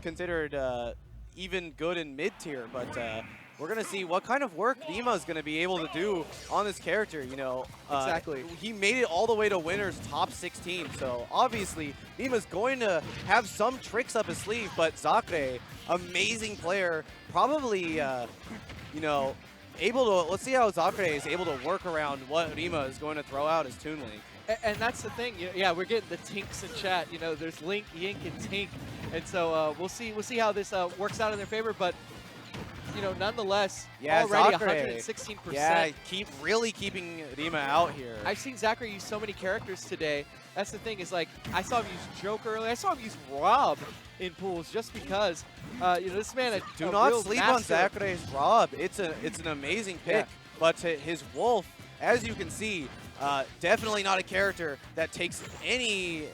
considered even good in mid-tier, but we're going to see what kind of work Rima is going to be able to do on this character, you know. Exactly. He made it all the way to winners top 16, so obviously Rima's going to have some tricks up his sleeve, but Zackray, amazing player, probably, you know, able to, let's see how Zackray is able to work around what Rima is going to throw out as Toon Link. And that's the thing, yeah, we're getting the tinks in chat. You know, there's Link, Yink, and Tink, and so we'll see how this works out in their favor. But you know, nonetheless, already Zackray, 116%. Yeah, really keeping Rima out here. I've seen Zackray use so many characters today. That's the thing, is like, I saw him use Joke earlier. I saw him use Rob in pools just because, you know, this man, do not sleep on Zackray's Rob. It's an amazing pick, but his Wolf, as you can see, definitely not a character that takes any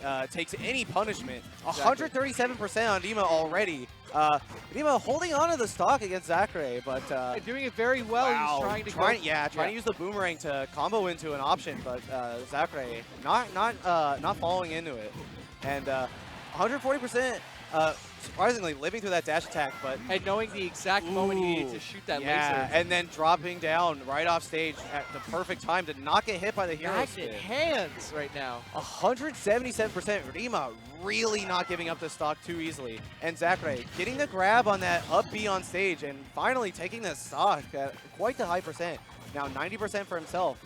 punishment. 137% on Rima already. Rima holding on to the stock against Zackray, but doing it very well. Wow. He's trying to use the boomerang to combo into an option, but Zackray not falling into it. And 140%. Surprisingly, living through that dash attack, but and knowing the exact moment he needed to shoot that laser. And then dropping down right off stage at the perfect time to not get hit by the hero spin. Magnet hands right now. 177%. Rima really not giving up the stock too easily. And Zackray getting the grab on that up B on stage and finally taking the stock at quite the high percent. Now 90% for himself.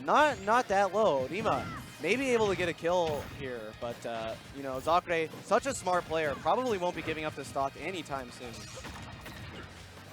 Not that low. Rima may be able to get a kill here, but you know, Zackray, such a smart player, probably won't be giving up the stock anytime soon.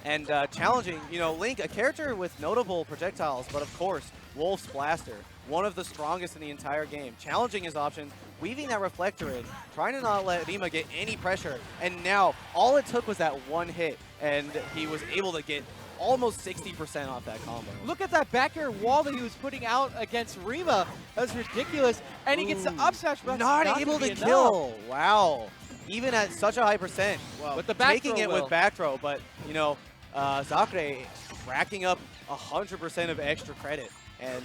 And challenging, you know, Link, a character with notable projectiles, but of course, Wolf's Blaster, one of the strongest in the entire game. Challenging his options, weaving that reflector in, trying to not let Rima get any pressure, and now all it took was that one hit, and he was able to get almost 60% off that combo. Look at that back air wall that he was putting out against Rima. That was ridiculous. And he gets the up smash, but not able to kill. Wow. Even at such a high percent. Well, with the back taking it with back throw, but you know, Zackray racking up 100% of extra credit and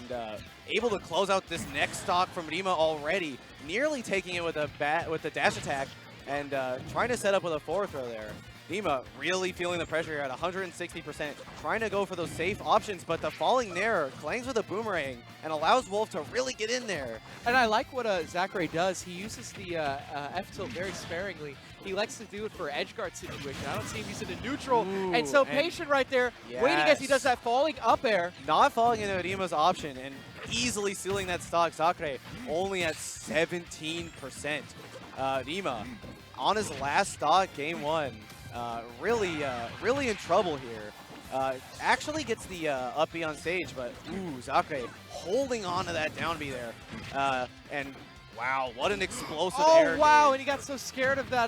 able to close out this next stock from Rima already, nearly taking it with the dash attack and trying to set up with a forward throw there. Rima really feeling the pressure here at 160%, trying to go for those safe options, but the falling there clangs with a boomerang and allows Wolf to really get in there. And I like what Zackray does. He uses the F-tilt very sparingly. He likes to do it for edge guard situation. I don't see him using a neutral. And so patient right there, waiting as he does that falling up air. Not falling into Rima's option and easily sealing that stock. Zackray only at 17%. Rima on his last stock, game one. Really in trouble here. Actually gets the up B on stage, but Zackray holding on to that down B there. And wow, what an explosive air. Oh wow, and he got so scared of that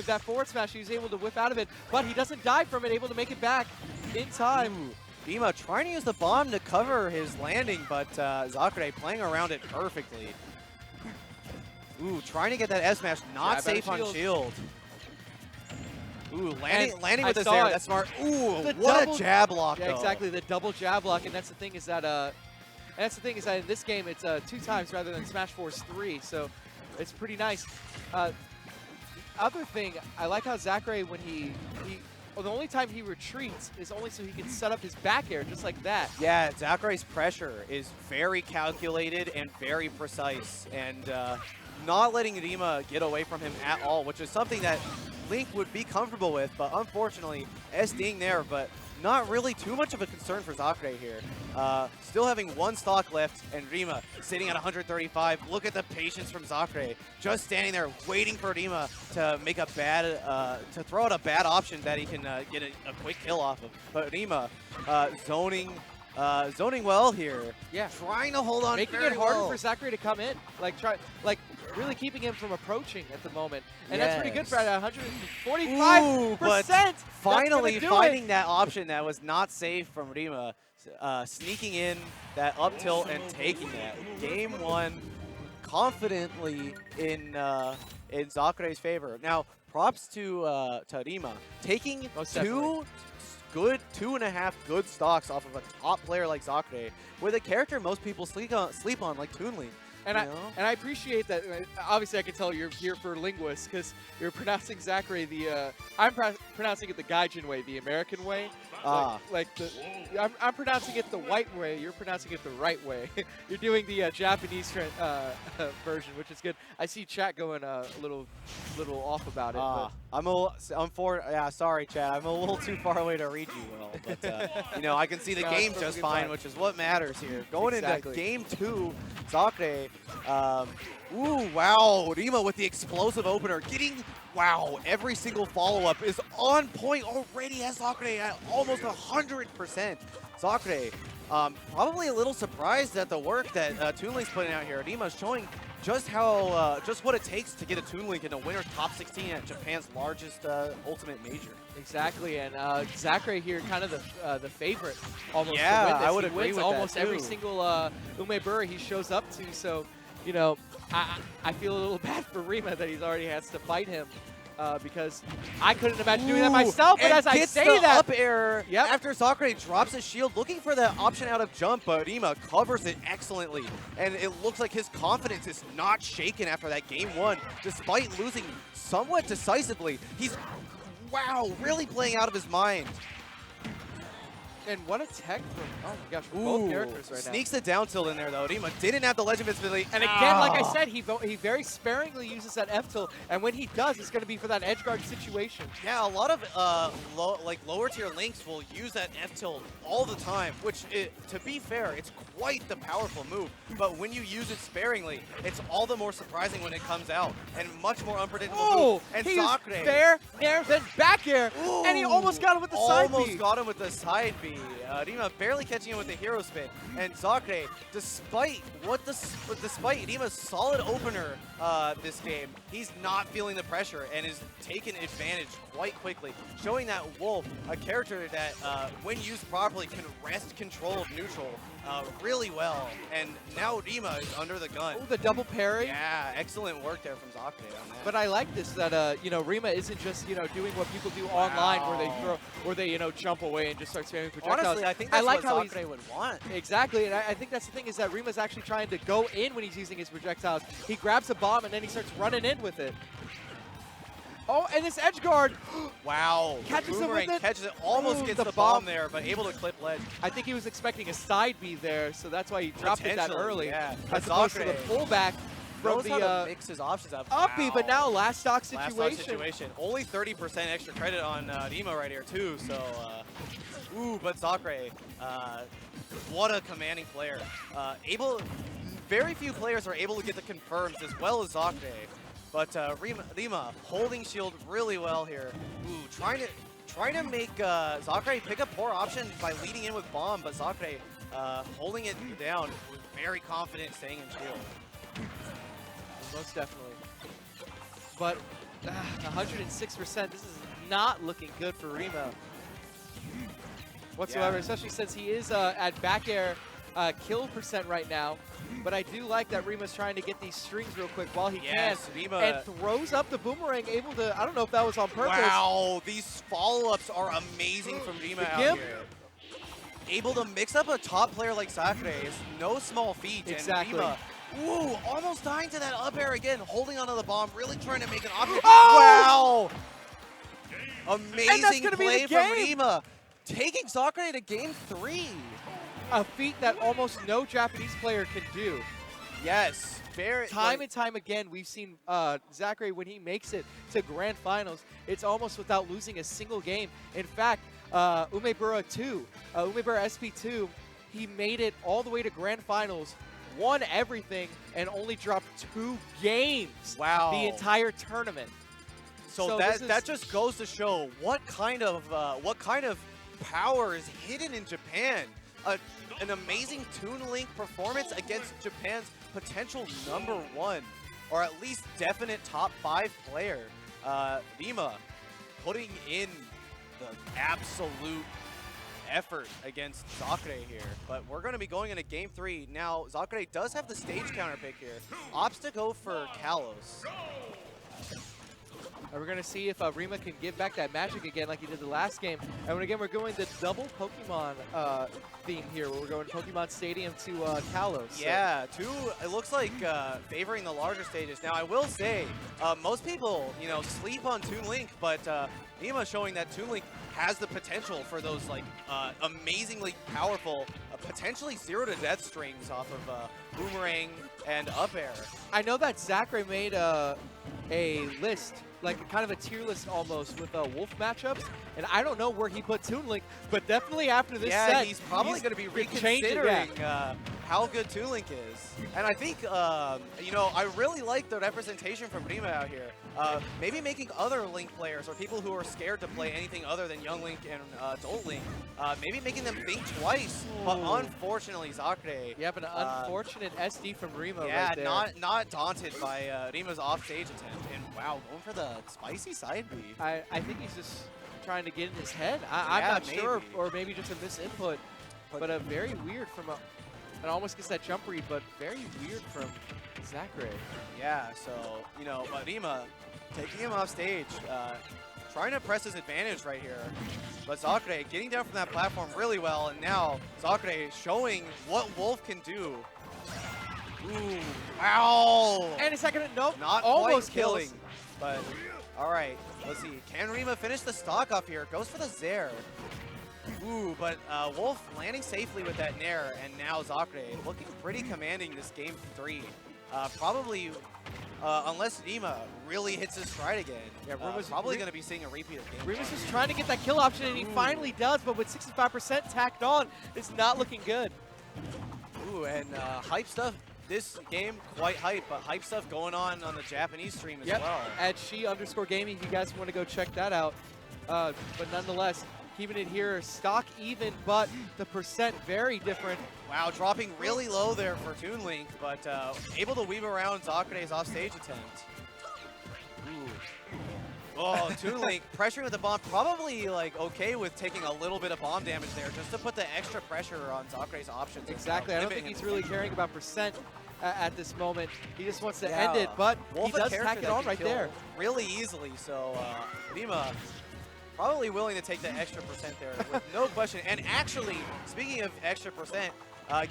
that forward smash, he was able to whip out of it, but he doesn't die from it, able to make it back in time. Rima trying to use the bomb to cover his landing, but Zackray playing around it perfectly. Trying to get that S smash, not safe on shield. Landing with this air, that's smart. What a jab lock, Yeah, exactly, the double jab lock, and that's the thing is that in this game it's 2 times rather than Smash Force 3, so it's pretty nice. Other thing, I like how Zackray, when the only time he retreats is only so he can set up his back air just like that. Yeah, Zackray's pressure is very calculated and very precise, and not letting Rima get away from him at all, which is something that Link would be comfortable with, but unfortunately, SDing there, but not really too much of a concern for Zackray here. Still having 1 stock left, and Rima sitting at 135. Look at the patience from Zackray, just standing there waiting for Rima to make a to throw out a bad option that he can get a quick kill off of. But Rima zoning well here. Yeah, trying to hold on, making it harder for Zackray to come in. Really keeping him from approaching at the moment. And that's pretty good for 145%. But finally finding that option that was not safe from Rima, sneaking in that up tilt and taking that. Game 1 confidently in Zackray's favor. Now, props to Rima, taking 2.5 good stocks off of a top player like Zackray, with a character most people sleep on like Toon Link. And I appreciate that. Obviously, I can tell you're here for linguists because you're pronouncing Zackray the. I'm pronouncing it the Gaijin way, the American way. I'm pronouncing it the white way. You're pronouncing it the right way. You're doing the Japanese version, which is good. I see chat going a little off about it. Sorry, chat. I'm a little too far away to read you well, but you know, I can see the game just fine, which is what matters here. Going into game 2, Zackray. Ooh, wow, Rima with the explosive opener, getting, wow, every single follow-up is on point already. Has Zackray at almost 100%. Zackray, probably a little surprised at the work that Toon Link's putting out here. Rima's showing just how, just what it takes to get a Toon Link in a winner's top 16 at Japan's largest ultimate major. Exactly, and Zackray here, kind of the favorite almost. Yeah, to win this. I would he agree wins with almost that too. every single Umebura he shows up to. So, you know, I feel a little bad for Rima that he's already has to fight him because I couldn't imagine doing that myself. But as I say that, up air after Zackray drops his shield, looking for that option out of jump, but Rima covers it excellently, and it looks like his confidence is not shaken after that game 1, despite losing somewhat decisively. He's wow, really playing out of his mind. And what a tech from, oh my gosh, from both characters right now. Sneaks the down tilt in there though. Rima didn't have the ledge invincibility. And again, like I said, he very sparingly uses that F tilt, and when he does, it's going to be for that edge guard situation. Yeah, a lot of lower tier links will use that F tilt all the time, which, to be fair, it's quite the powerful move. But when you use it sparingly, it's all the more surprising when it comes out, and much more unpredictable move. And he used Zackray, fair, air, then back air, and he almost got him with the side B. Almost got him with the side B. Rima barely catching him with the hero spin, and Zackray, despite Rima's solid opener this game, he's not feeling the pressure and is taking advantage quite quickly, showing that Wolf, a character that when used properly can wrest control of neutral really well, and now Rima is under the gun. Oh, the double parry. Yeah, excellent work there from Zackray on that. But I like this that you know, Rima isn't just doing what people do online where they throw, or they jump away and just start spamming projectiles. Honestly, I think that's like what how Zackray would want. Exactly, and I think that's the thing is that Rima's actually trying to go in when he's using his projectiles. He grabs a bomb and then he starts running in with it. Oh, and this edge guard. Wow. Catches him with it. Catches it, almost gets the bomb there, but able to clip ledge. I think he was expecting a side B there, so that's why he dropped it that early. Yeah. As opposed to the pullback from the mix his options up. Up B, but now last stock situation. Last stock situation. Only 30% extra credit on Rima right here too, so but Zackray, what a commanding player. Very few players are able to get the confirms as well as Zackray. But Rima holding shield really well here. Ooh, trying to make Zackray pick a poor option by leading in with bomb, but Zackray holding it down, very confident staying in shield. Most definitely. But 106%, this is not looking good for Rima whatsoever, especially since he is at back air kill percent right now. But I do like that Rima's trying to get these strings real quick while he can. Rima, and throws up the boomerang, able to, I don't know if that was on purpose. Wow, these follow-ups are amazing from Rima out here. Able to mix up a top player like Zackray is no small feat. Exactly. And Rima, almost dying to that up air again, holding onto the bomb, really trying to make an option. Oh! Wow! Amazing play from Rima, taking Zackray to game 3. A feat that almost no Japanese player can do. Yes. Time and time again, we've seen Zackray, when he makes it to grand finals, it's almost without losing a single game. In fact, Umebura SP2, he made it all the way to grand finals, won everything, and only dropped 2 games the entire tournament. So that just goes to show what kind of power is hidden in Japan. An amazing Toon Link performance against Japan's potential #1, or at least definite top 5 player. Rima putting in the absolute effort against Zackray here. But we're going to be going into game 3. Now, Zackray does have the stage counter pick here. Opts to go for Kalos. And we're going to see if Rima can give back that magic again like he did the last game. And again, we're going the double Pokemon theme here, where we're going Pokemon Stadium to Kalos. So. Yeah, it looks like favoring the larger stages. Now, I will say, most people, sleep on Toon Link, but Rima showing that Toon Link has the potential for those amazingly powerful, potentially 0 to death strings off of Boomerang and Up Air. I know that Zackray made a list, like kind of a tier list almost, with Wolf matchups, and I don't know where he put Toon Link, but definitely after this set, he's probably going to be reconsidering how good Toon Link is. And I think, I really like the representation from Rima out here. Maybe making other Link players, or people who are scared to play anything other than Young Link and Adult Link, maybe making them think twice. But unfortunately, Zackray. Yeah, but an unfortunate SD from Rima yeah, right there. not daunted by Rima's offstage attempt. And wow, going for the spicy side B. I think he's just trying to get in his head. I'm not sure, or maybe just a misinput. But a very weird from it almost gets that jump read, but very weird from Zackray. Yeah, so, but Rima taking him off stage, trying to press his advantage right here. But Zackray getting down from that platform really well, and now Zackray showing what Wolf can do. Ooh, wow! And a second, nope, not almost quite killing. But, all right, let's see. Can Rima finish the stock up here? Goes for the Zair. Ooh, but Wolf landing safely with that Nair, and now Zackray looking pretty commanding this game 3. Probably, unless Rima really hits his stride again, Rima's probably going to be seeing a repeat of game. Rima's just trying to get that kill option, and he finally does, but with 65% tacked on, it's not looking good. Ooh, and hype stuff. This game, quite hype, but hype stuff going on the Japanese stream as well. At She_Gaming, if you guys want to go check that out. But nonetheless, keeping it here, stock even, but the percent very different. Wow, dropping really low there for Toon Link, but able to weave around Zackray's offstage attempt. Ooh. Oh, Toon Link pressuring with the bomb, probably okay with taking a little bit of bomb damage there, just to put the extra pressure on Zakray's options. Exactly, I don't think he's really caring about percent at this moment. He just wants to end it, but Wolf he does tack it on right there. Really easily, so Rima probably willing to take the extra percent there with no question. And actually, speaking of extra percent,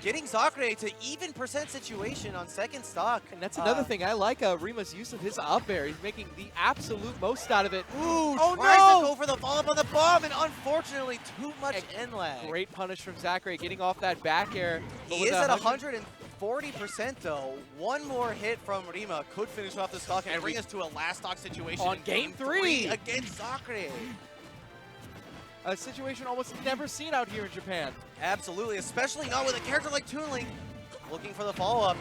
getting Zackray to even percent situation on second stock. And that's another thing. I like Rima's use of his up air. He's making the absolute most out of it. Ooh, tries to go for the follow-up on the bomb, and unfortunately, too much end lag. Great punish from Zackray, getting off that back air. He is at 140% though. One more hit from Rima could finish off the stock and bring us to a last stock situation on game 3 against Zackray. A situation almost never seen out here in Japan. Absolutely, especially not with a character like Toon Link. Looking for the follow-up.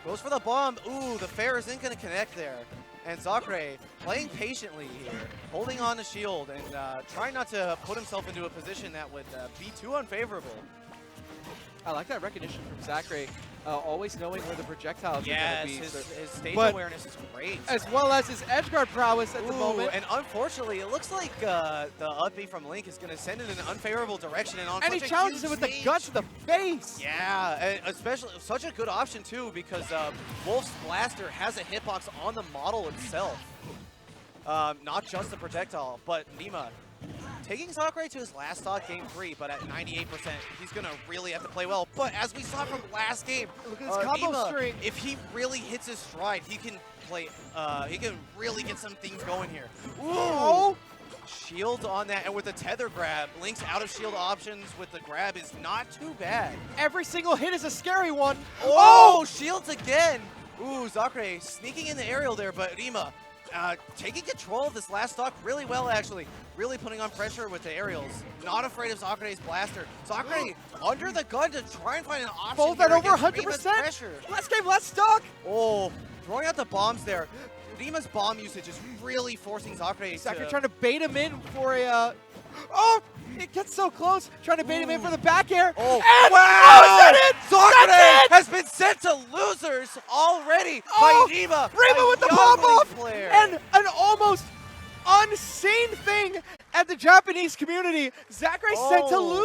Goes for the bomb. Ooh, the fair isn't going to connect there. And Zackray playing patiently here, holding on to shield and trying not to put himself into a position that would be too unfavorable. I like that recognition from Zackray, always knowing where the projectiles are going to be. His stage awareness is great. As well as his edgeguard prowess at the moment. And unfortunately, it looks like the up B from Link is going to send it in an unfavorable direction. And he challenges it with the gut to the face. Yeah, and especially such a good option too, because Wolf's Blaster has a hitbox on the model itself. Not just the projectile, but Rima taking Zackray to his last stock game 3, but at 98%, he's going to really have to play well. But as we saw from last game, look at this combo string. If he really hits his stride, he can play, he can really get some things going here. Ooh! Shield on that, and with the tether grab, Link's out of shield options with the grab is not too bad. Every single hit is a scary one. Oh! Shields again! Ooh, Zackray sneaking in the aerial there, but Rima taking control of this last stock really well, actually. Really putting on pressure with the aerials. Not afraid of Zackray's blaster. Zackray under the gun to try and find an option. Both at over 100%. Last game, last stock. Oh, throwing out the bombs there. Rima's bomb usage is really forcing Zackray trying to bait him in for a... Oh! It gets so close, trying to bait him in for the back air. Oh, and wow! Zackray has been sent to losers already by Rima. Rima with the pop-off! And an almost unseen thing at the Japanese community. Zackray sent to losers.